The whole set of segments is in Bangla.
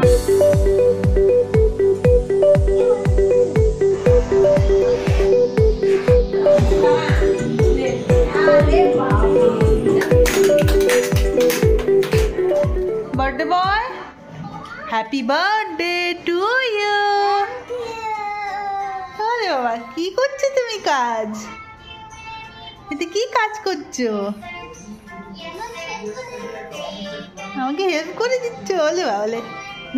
Birthday boy, happy birthday to you. আরে বাবা, কি করছো তুমি কাজ? এতে কি কাজ করছো? আমাকে হেল্প করে দিচ্ছ? বলে বাবলে।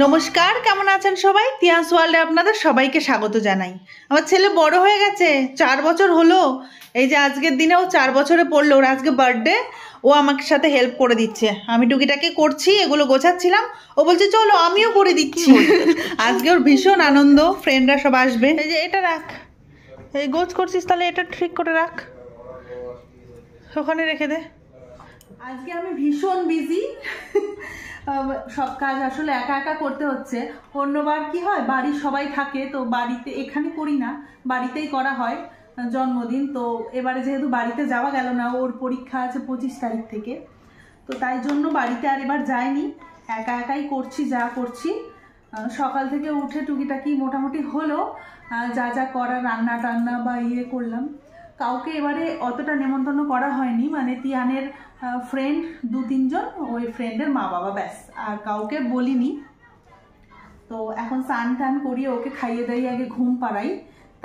নমস্কার, কেমন আছেন সবাই? তিয়াস ওয়ার্ল্ডে আপনাদের সবাইকে স্বাগত জানাই। আমার ছেলে বড় হয়ে গেছে, 4 বছর হলো। এই যে আজকের দিনে ও 4 বছরে পড়লো, ওর আজকে বার্থডে। ও আমাকে সাথে হেল্প করে দিচ্ছে, আমি টুকিটাকি করছি, এগুলো গোছাচ্ছিলাম। ও বলছে চলো আমিও করে দিচ্ছি। আজকে ওর ভীষণ আনন্দ, ফ্রেন্ডরা সব আসবে। এই যে এটা রাখ, এই গোছ করছিস তাহলে এটা ঠিক করে রাখ, ওখানে রেখে দে। আজকে আমি ভীষণ বিজি, সব কাজ আসলে একা একা করতে হচ্ছে। অন্যবার কি হয়, বাড়ির সবাই থাকে তো বাড়িতে, এখানে করি না, বাড়িতেই করা হয় জন্মদিন। তো এবারে যেহেতু বাড়িতে যাওয়া গেল না, ওর পরীক্ষা আছে 25 তারিখ থেকে, তো তাই জন্য বাড়িতে আর এবার যাইনি, একা একাই করছি যা করছি। সকাল থেকে উঠে টুকিটাকি মোটামুটি হলো, যা যা করা রান্না টান্না বা ইয়ে করলাম। কাউকে এবারে অতটা নেমন্তন্ন করা হয়নি, মানে তিয়ানের ফ্রেন্ড 2-3 জন, ওই ফ্রেন্ডের মা বাবা, ব্যাস, আর কাউকে বলিনি। তো এখন স্নান টান করিয়ে ওকে খাইয়ে দাইয়ে আগে ঘুম পাড়াই,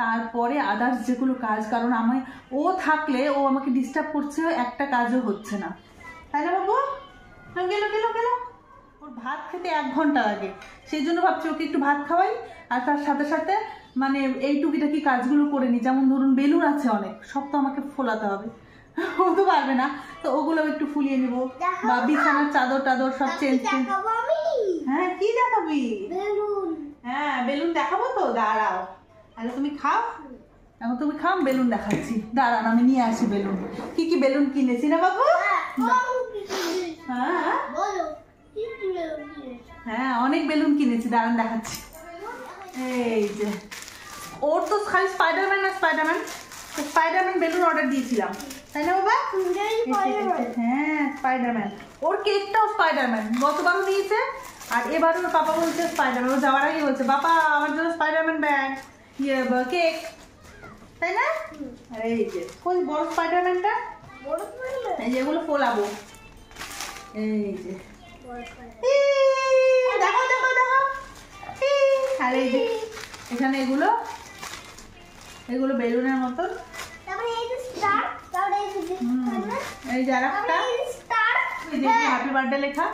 তারপরে আদার্স যেগুলো কাজ, কারণ আমি ও থাকলে ও আমাকে ডিস্টার্ব করছে, একটা কাজও হচ্ছে না, তাই না বাবু? গেল গেল গেল, ওর ভাত খেতে 1 ঘন্টা লাগে, সেই জন্য ভাবছি ওকে একটু ভাত খাওয়াই, আর তার সাথে সাথে মানে এই টুকিটাকি কাজগুলো করে নিই। যেমন ধরুন বেলুন আছে অনেক, সব তো আমাকে ফোলাতে হবে, ও তো পারবে না, তো ওগুলো একটু ফুলিয়ে নিব, বা বিছানার চাদর টাদর সব চেঞ্জ। হ্যাঁ, কি দেখাবি? হ্যাঁ, বেলুন দেখাবো তো, দাঁড়াও। তাহলে তুমি খাও, এখন তুমি খাও, বেলুন দেখাচ্ছি, দাঁড়ান আমি নিয়ে আসি বেলুন। কি কি বেলুন কিনেছি না বাবু? হ্যাঁ হ্যাঁ, অনেক বেলুন কিনেছি, দাঁড়ান দেখাচ্ছি। এই যে ওর তো খালি স্পাইডারম্যান আর স্পাইডারম্যান, স্পাইডারম্যান বেলুন অর্ডার দিয়েছিলাম, তাই না বাবা? হ্যাঁ, স্পাইডারম্যান। ওর কেকটাও স্পাইডারম্যান, গতবারও নিয়েছে, আর এবারও ওর পাপা বলছে স্পাইডারম্যান। ও যাওয়ার আগে বলছে বাবা আমার জন্য স্পাইডারম্যান ব্যাগ, ইয়ে কেক, তাই না? এই যে কোন বড় স্পাইডারম্যানটা, এই যে এগুলো ফোলাবো, এই যে দেখো দেখো দেখো, আর এই যে এখানে এগুলো এগুলো বেলুনের মতন, এই যে আরেকটা হ্যাপি বার্থডে লেখা।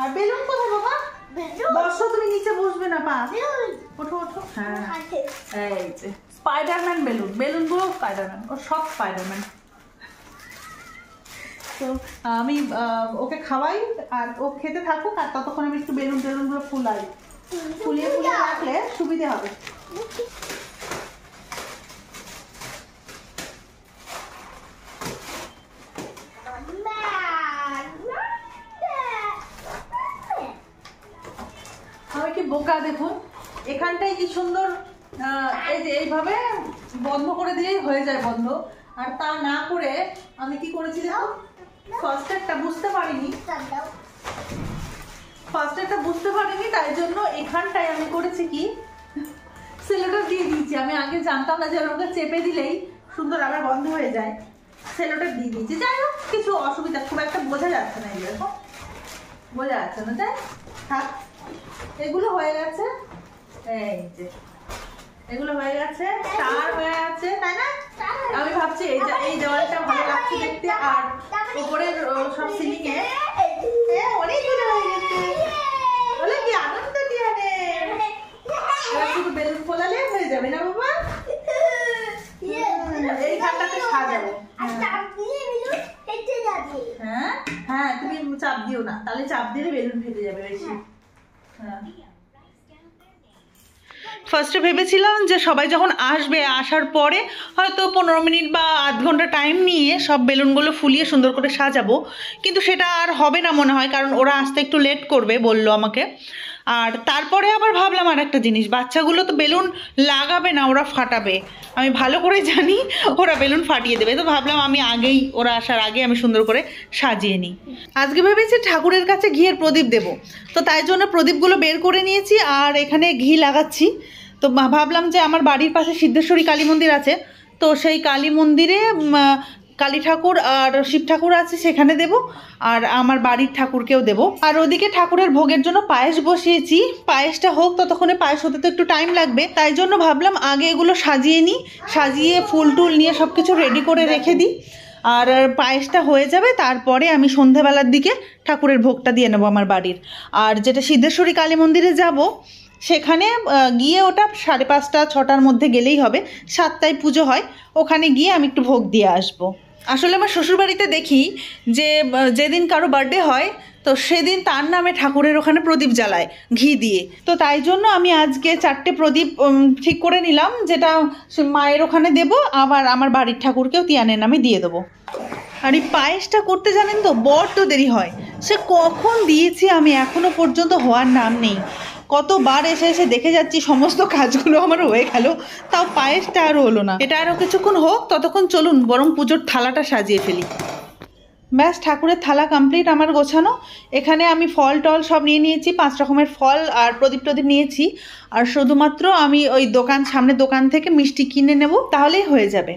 আর বেলুন কোথায় বাবা? বসো, তুমি নিচে বসবে না, পা ওঠো ওঠো। হ্যাঁ, এই যে স্পাইডারম্যান বেলুন, বেলুনগুলো স্পাইডারম্যান, ও সব স্পাইডারম্যান। তো আমি ওকে খাওয়াই, আর ও খেতে থাকুক, আর ততক্ষণ আমি একটু বেলুনগুলো ফুলাই, ফুলিয়ে ফুলিয়ে রাখলে সুবিধে হবে। আমি কি বোকা দেখুন, এখানটায় কি সুন্দর, এই যে এইভাবে বন্ধ করে দিলেই হয়ে যায় বন্ধ, আর তা না করে আমি কি করেছি দেখো, ফার্স্ট বুঝতে পারিনি, তাই জন্য এখানটায় আমি করেছি কি, সেলোটা দিয়ে দিয়েছি। আমি আগে জানতাম না যে ওটা চেপে দিলেই সুন্দর আবার বন্ধ হয়ে যায়, সেলোটা দিয়ে দিয়েছি। যাই হোক, কিছু অসুবিধা খুব একটা বোঝা যাচ্ছে না, এগুলো বোঝা যাচ্ছে না, তাই থাক। এগুলো হয়ে গেছে, এই যে এগুলো হয়ে গেছে, স্টার হয়ে আছে, তাই না? আমি ভাবছি এই দেওয়ালটা ভালো লাগছে দেখতে, আর উপরের সব সিলিং এ অনেকগুলো হয়ে গেছে, বলে কি আনন্দ দিয়ে নে। এবার শুধু বেলুন ফোলালে হয়ে যাবে না বাবা? এইখানটাতে সাজাবো। হ্যাঁ হ্যাঁ, তুমি চাপ দিও না, তাহলে চাপ দিলে বেলুন ফেটে যাবে বেশি। হ্যাঁ, ফার্স্টে ভেবেছিলাম যে সবাই যখন আসবে, আসার পরে হয়তো 15 মিনিট বা আধ ঘন্টা টাইম নিয়ে সব বেলুনগুলো ফুলিয়ে সুন্দর করে সাজাবো, কিন্তু সেটা আর হবে না মনে হয়, কারণ ওরা আসতে একটু লেট করবে বললো আমাকে। আর তারপরে আবার ভাবলাম আর একটা জিনিস, বাচ্চাগুলো তো বেলুন লাগাবে না, ওরা ফাটাবে, আমি ভালো করে জানি ওরা বেলুন ফাটিয়ে দেবে। তো ভাবলাম আমি আগেই, ওরা আসার আগে আমি সুন্দর করে সাজিয়ে নিই। আজকে ভেবেছি ঠাকুরের কাছে ঘিয়ের প্রদীপ দেব, তো তাই জন্য প্রদীপগুলো বের করে নিয়েছি আর এখানে ঘি লাগাচ্ছি। তো ভাবলাম যে আমার বাড়ির পাশে সিদ্ধেশ্বরী কালী মন্দির আছে, তো সেই কালী মন্দিরে কালী ঠাকুর আর শিব ঠাকুর আছে, সেখানে দেব, আর আমার বাড়ির ঠাকুরকেও দেব। আর ওদিকে ঠাকুরের ভোগের জন্য পায়েস বসিয়েছি, পায়েসটা হোক, ততক্ষণে পায়েস হতে তো একটু টাইম লাগবে, তাই জন্য ভাবলাম আগে এগুলো সাজিয়ে নিই, সাজিয়ে ফুল টুল নিয়ে সব কিছু রেডি করে রেখে দিই, আর পায়েসটা হয়ে যাবে তারপরে আমি সন্ধ্যাবেলার দিকে ঠাকুরের ভোগটা দিয়ে নেবো আমার বাড়ির। আর যেটা সিদ্ধেশ্বরী কালী মন্দিরে যাব, সেখানে গিয়ে ওটা 5:30 6টার মধ্যে গেলেই হবে, 7টায় পুজো হয়, ওখানে গিয়ে আমি একটু ভোগ দিয়ে আসবো। আসলে আমার শ্বশুরবাড়িতে দেখি যে যেদিন কারো বার্থডে হয় তো সেদিন তার নামে ঠাকুরের ওখানে প্রদীপ জ্বালায় ঘি দিয়ে, তো তাই জন্য আমি আজকে 4টে প্রদীপ ঠিক করে নিলাম, যেটা মায়ের ওখানে দেব, আবার আমার বাড়ির ঠাকুরকেও তিয়ানের নামে দিয়ে দেবো। আর এই পায়েসটা করতে জানেন তো বড্ড দেরি হয়, সে কখন দিয়েছি আমি, এখনো পর্যন্ত হওয়ার নাম নেই। কতবার এসে এসে দেখে যাচ্ছি সমস্ত কাজগুলো আমার হয়ে গেল, তাও পায়েসটা আরও হলো না। এটা আরও কিছুক্ষণ হোক, ততক্ষণ চলুন বরং পুজোর থালাটা সাজিয়ে ফেলি। ব্যাস, ঠাকুরের থালা কমপ্লিট আমার গোছানো। এখানে আমি ফল টল সব নিয়ে নিয়েছি, 5 রকমের ফল আর প্রদীপ টদীপ নিয়েছি, আর শুধুমাত্র আমি ওই সামনের দোকান থেকে মিষ্টি কিনে নেব, তাহলেই হয়ে যাবে।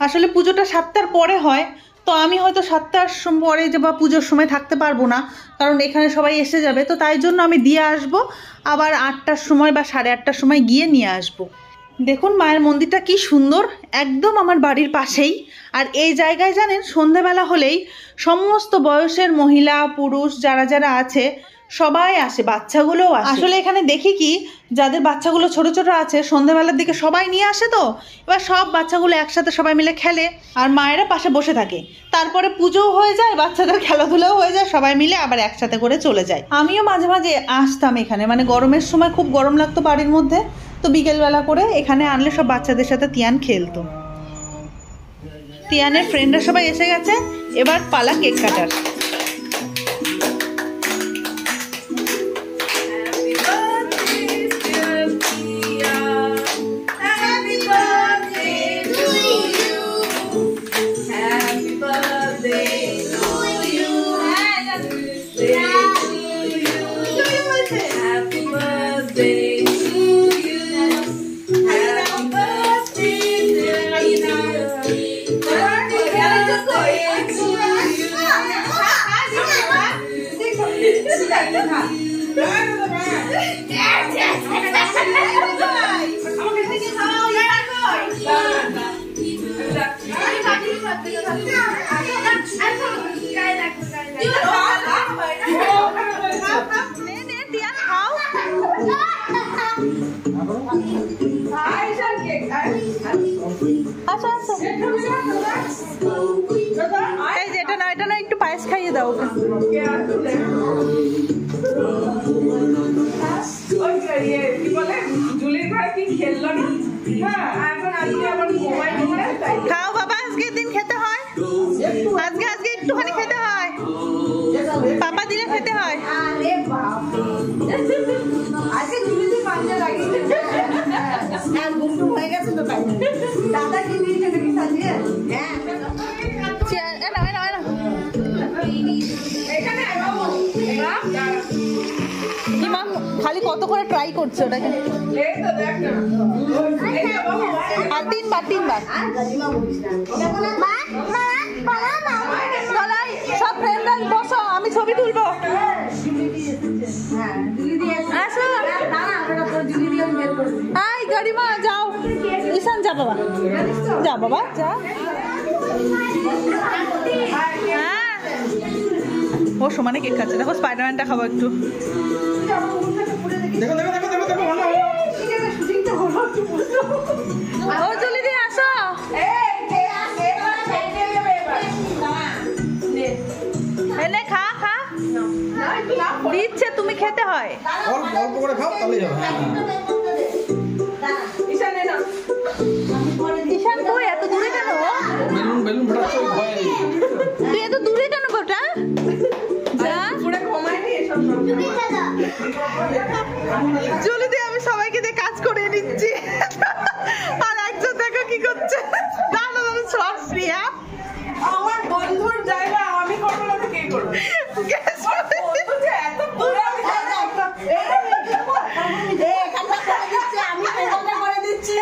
আসলে পুজোটা 7টার পরে হয়, তো আমি হয়তো 7টার পরে যে বা পুজোর সময় থাকতে পারবো না, কারণ এখানে সবাই এসে যাবে, তো তাই জন্য আমি দিয়ে আসবো, আবার 8টার সময় বা 8:30টার সময় গিয়ে নিয়ে আসবো। দেখুন মায়ের মন্দিরটা কি সুন্দর, একদম আমার বাড়ির পাশেই। আর এই জায়গায় জানেন সন্ধেবেলা হলেই সমস্ত বয়সের মহিলা পুরুষ যারা যারা আছে সবাই আসে, বাচ্চাগুলোও আসে। আসলে এখানে দেখি কি, যাদের বাচ্চাগুলো ছোট ছোট আছে সন্ধেবেলার দিকে সবাই নিয়ে আসে, তো এবার সব বাচ্চাগুলো একসাথে সবাই মিলে খেলে, আর মায়েরা পাশে বসে থাকে, তারপরে পুজোও হয়ে যায়, বাচ্চাদের খেলাধুলাও হয়ে যায়, সবাই মিলে আবার একসাথে করে চলে যায়। আমিও মাঝে মাঝে আসতাম এখানে, মানে গরমের সময় খুব গরম লাগতো বাড়ির মধ্যে, তো বিকেলবেলা করে এখানে আনলে সব বাচ্চাদের সাথে তিয়ান খেলতো। তিয়ানের ফ্রেন্ডরা সবাই এসে গেছে, এবার পালা কেক কাটার। এটা না একটু পায়েস খাইয়ে দাও ওকে। খাও বাবা, আজকের দিন খেতে হয়, আজকে একটুখানি খেতে হয়, পাপা দিলে খেতে হয়। খালি কত করে ট্রাই করছে ওটাকে, আর 3বার সব ফ্রেন্ডরা বসো, আমি ছবি তুলবো। আসো আই গরিমা, যাও ঈশান, যা বাবা, যা বাবা, যা। ও সমানে কেক খাচ্ছে, দেখো স্পাইডারম্যানটা খাবো একটু। ও চলে দিয়ে আসো, এনে খা খা দিচ্ছে, তুমি খেতে হয়। ঈশান কই, এত দূরে কেন? তুই এত দূরে কেন গোটা? জলদি দিয়ে আমি সবাইকে দিয়ে কাজ করে নিচ্ছি। আর একজন দেখো কি করছে, দাঁড়ানো সব প্রিয়া। আমার বন্ধুর জায়গা আমি করবো না তো কে করবে? বন্ধু যে এত পুরো আমি আমি টেবিলটা করে দিচ্ছি,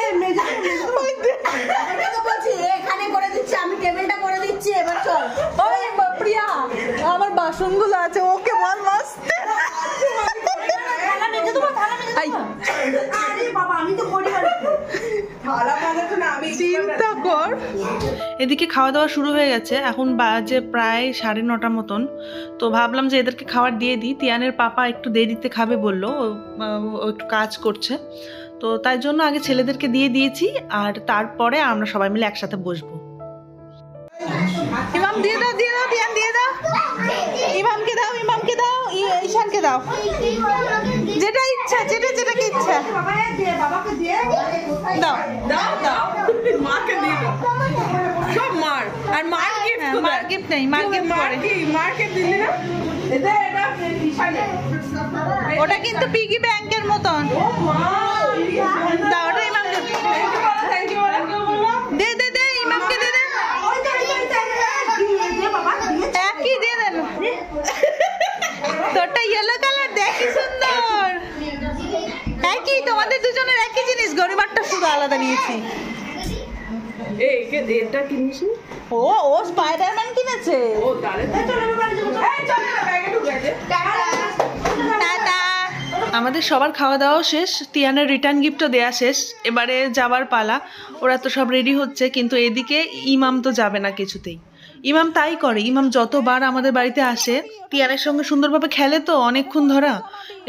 এখানে করে দিচ্ছি, আমি টেবিলটা করে দিচ্ছি। এবার চল। ওই প্রিয়া, আমার বাসনগুলো আছে, ওকে বল মস্ত। চিন্তা কর। এদিকে খাওয়া দাওয়া শুরু হয়ে গেছে, এখন বাজে প্রায় 9:30 মতন। তো ভাবলাম যে এদেরকে খাবার দিয়ে দিই। তিয়ানের পাপা একটু দেরিতে খাবে বললো, ও একটু কাজ করছে, তো তাই জন্য আগে ছেলেদেরকে দিয়ে দিয়েছি, আর তারপরে আমরা সবাই মিলে একসাথে বসবো। ইমাম দিয়ে দাও, দিয়ে দাও, তিয়ান দিয়ে দাও। ইমামকে দাও, ইমামকে দাও, ঈশানকে দাও, যেটা ইচ্ছা, যেটা কি ইচ্ছা দাও। মাকে দিয়ে দাও। সব মার। আর মার গিফট তো মার গিফট নেই, মার গিফট করে। মারকে দিলি না? এটা ঈশানে। ওটা কিন্তু পিগি ব্যাংকের মতন। দাও, ওটা ইমামকে থ্যাংক ইউ বলো। দে দে দে, ইমামকে দে দে। একই দিয়ে দেন। তোরটা ইয়েলো কালার, দেখ কি সুন্দর। একই, তোমাদের দুজনের একই জিনিস, গরিবারটা শুধু আলাদা নিয়েছি। এটা কিনেছি। ও স্পাইডারম্যান কিনেছে। ও তাহলে তো চলো বাড়ি যাবো। এই চল না, ব্যাগে ঢুকে দে। টাটা। আমাদের সবার খাওয়া দাওয়া শেষ, তিয়ানের রিটার্ন গিফটও দেয়া শেষ, এবারে যাবার পালা। ওরা তো সব রেডি হচ্ছে, কিন্তু এদিকে ইমাম তো যাবে না কিছুতেই। ইমাম তাই করে, ইমাম যতবার আমাদের বাড়িতে আসে তিয়ানের সঙ্গে সুন্দরভাবে খেলে তো অনেকক্ষণ ধরা।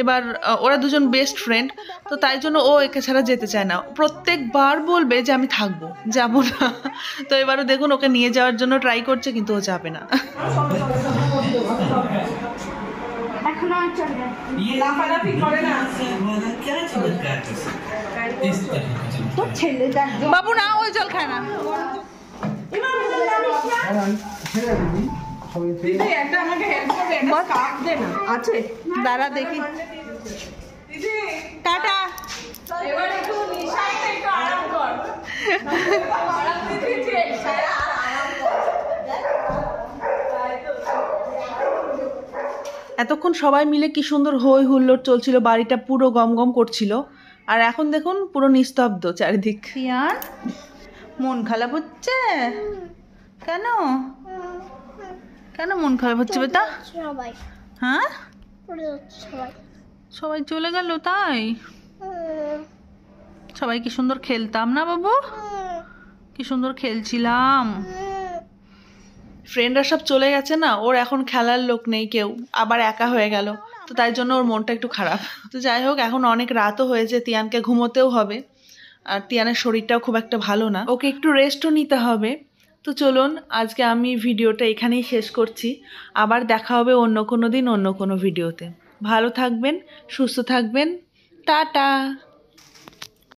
এবার ওরা দুজন বেস্ট ফ্রেন্ড, তো তাই জন্য ও একে ছাড়া যেতে চায় না। প্রত্যেকবার বলবে যে আমি থাকবো, যাবো না। তো এবারও দেখুন ওকে নিয়ে যাওয়ার জন্য ট্রাই করছে, কিন্তু ও যাবে না। লাফালাফি করে না। বাবু না, ওই জল খায় না। দিদি একটা আমাকে হেল্প করবে, একটা কাট দে না। আছে? দাঁড়া দেখি। দিদি টাটা। এবার একটু নিশাতে একটু আরাম কর। আরাম দিদি আরাম কর। এতক্ষণ সবাই মিলে কি সুন্দর হই হুল্লোড় চলছিল, বাড়িটা পুরো গমগম করছিল। আর এখন দেখুন পুরো নিস্তব্ধ চারিদিক। তিয়ান, মন খারাপ হচ্ছে কেন? কেন মন খারাপ হচ্ছে বেটা? হ্যাঁ, সবাই চলে গেল তাই? সবাই কি সুন্দর খেলতাম না বাবু, কি সুন্দর খেলছিলাম। ফ্রেন্ডরা সব চলে গেছে না, ওর এখন খেলার লোক নেই কেউ, আবার একা হয়ে গেল, তো তাই জন্য ওর মনটা একটু খারাপ। তো যাই হোক, এখন অনেক রাতও হয়েছে, তিয়ানকে ঘুমোতেও হবে, আর তিয়ানের শরীরটাও খুব একটা ভালো না, ওকে একটু রেস্টও নিতে হবে। তো চলুন আজকে আমি ভিডিওটা এখানেই শেষ করছি, আবার দেখা হবে অন্য কোনো দিন অন্য কোনো ভিডিওতে। ভালো থাকবেন, সুস্থ থাকবেন, টাটা।